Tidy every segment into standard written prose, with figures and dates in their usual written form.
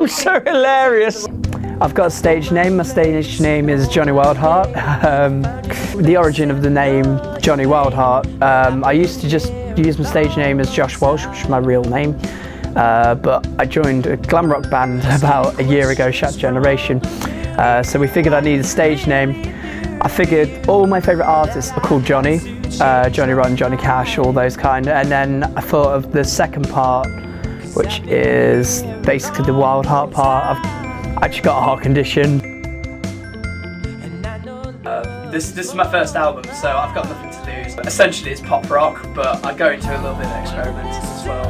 So hilarious. I've got a stage name. My stage name is Johnny Wildheart. The origin of the name Johnny Wildheart, I used to just use my stage name as Josh Walsh, which is my real name. But I joined a glam rock band about a year ago, Shattered Generation. So we figured I needed a stage name. I figured all my favourite artists are called Johnny. Johnny Rotten, Johnny Cash, all those kind. And then I thought of the second part, which is basically the Wildheart part. I've actually got a heart condition. This is my first album, so I've got nothing to lose. Essentially it's pop rock, but I go into a little bit of experimental as well.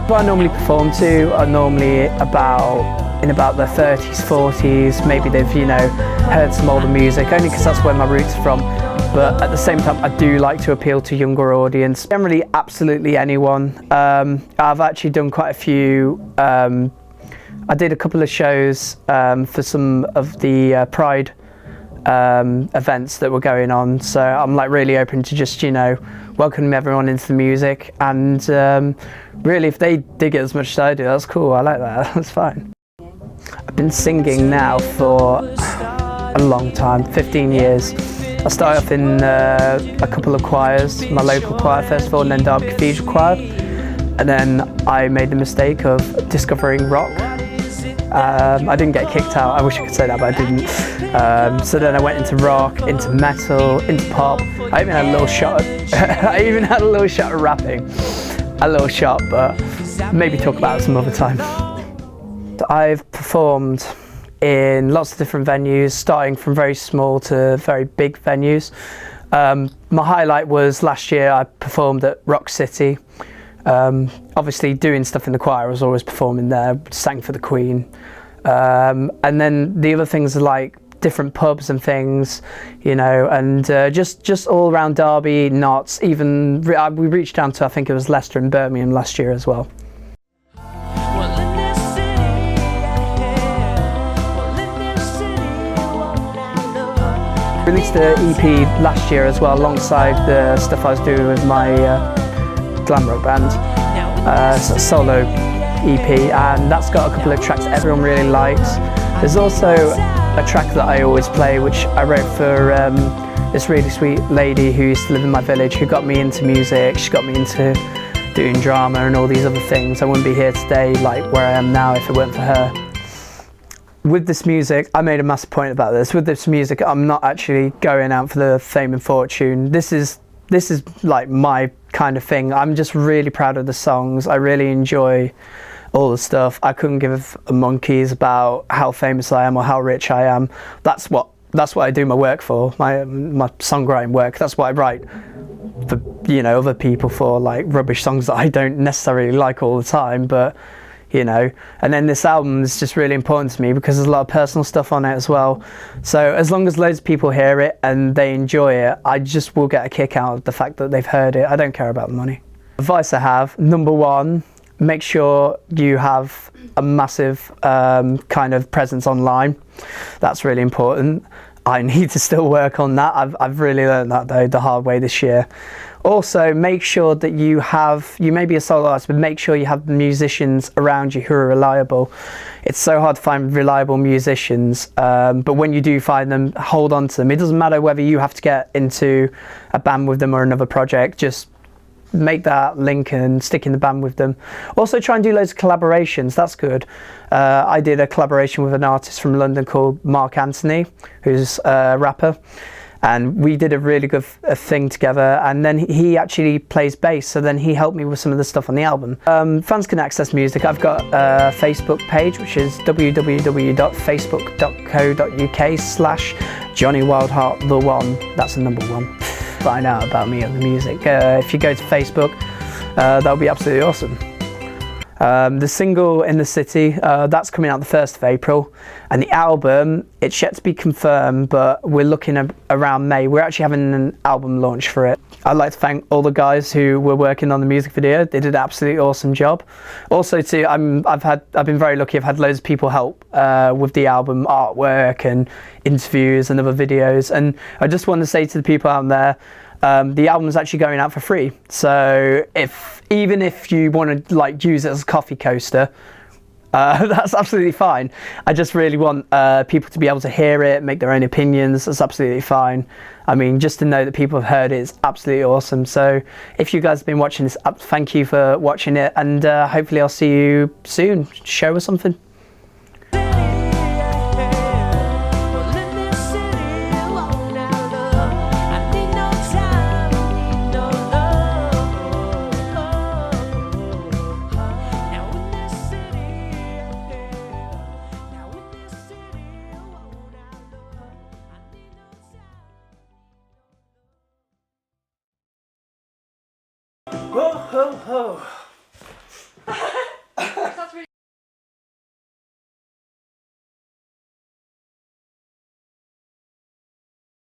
What I normally perform to are normally in about their 30s, 40s. Maybe they've, heard some older music, only because that's where my roots are from. But at the same time, I do like to appeal to younger audience. Generally, absolutely anyone. I've actually done quite a few. I did a couple of shows for some of the Pride events that were going on. So I'm like really open to just, welcoming everyone into the music. And really, if they dig it as much as I do, that's cool. I like that. That's fine. I've been singing now for a long time, 15 years. I started off in a couple of choirs, my local choir first of all, and then Derby Cathedral Choir. And then I made the mistake of discovering rock. I didn't get kicked out, I wish I could say that, but I didn't. So then I went into rock, into metal, into pop. I even had a little shot at rapping. A little shot, but maybe talk about it some other time. I've performed in lots of different venues, starting from very small to very big venues. My highlight was last year. I performed at Rock City. Obviously doing stuff in the choir, I was always performing there, sang for the Queen. And then the other things are like different pubs and things, and just all around Derby, Notts, even we reached down to, I think it was Leicester and Birmingham last year as well. Released the EP last year as well, alongside the stuff I was doing with my glam rock band, solo EP, and that's got a couple of tracks everyone really likes. There's also a track that I always play, which I wrote for this really sweet lady who used to live in my village, who got me into music. She got me into doing drama and all these other things. I wouldn't be here today like where I am now if it weren't for her. With this music, I made a massive point about this. With this music, I'm not actually going out for the fame and fortune. This is like my kind of thing. I'm just really proud of the songs. I really enjoy all the stuff. I couldn't give a monkeys about how famous I am or how rich I am. That's what I do my work for, my songwriting work. That's what I write for, other people for, like rubbish songs that I don't necessarily like all the time, but and then this album is just really important to me because there's a lot of personal stuff on it as well. So as long as loads of people hear it and they enjoy it, I just will get a kick out of the fact that they've heard it. I don't care about the money. Advice I have, number one, make sure you have a massive kind of presence online. That's really important. I need to still work on that. I've really learned that though the hard way this year. Also, make sure that you may be a solo artist, but make sure you have musicians around you who are reliable. It's so hard to find reliable musicians, but when you do find them, hold on to them. It doesn't matter whether you have to get into a band with them or another project, just make that link and stick in the band with them. Also try and do loads of collaborations, that's good. I did a collaboration with an artist from London called Mark Anthony, who's a rapper. And we did a really good thing together, and then he actually plays bass, so then he helped me with some of the stuff on the album. Fans can access music. I've got a Facebook page, which is www.facebook.co.uk/Johnny Wildheart the One. That's the number one. Find out about me and the music. If you go to Facebook, that would be absolutely awesome. The single In the City, that's coming out the 1st of April, and the album, it's yet to be confirmed, but we're looking around May. We're actually having an album launch for it. I'd like to thank all the guys who were working on the music video. They did an absolutely awesome job. Also too, I've been very lucky. I've had loads of people help with the album artwork and interviews and other videos, and I just want to say to the people out there, the album is actually going out for free. So even if you want to like use it as a coffee coaster, that's absolutely fine. I just really want people to be able to hear it, make their own opinions. That's absolutely fine. I mean, just to know that people have heard it is absolutely awesome. So if you guys have been watching this, thank you for watching it, and hopefully I'll see you soon. Show or something. Ho ho ho!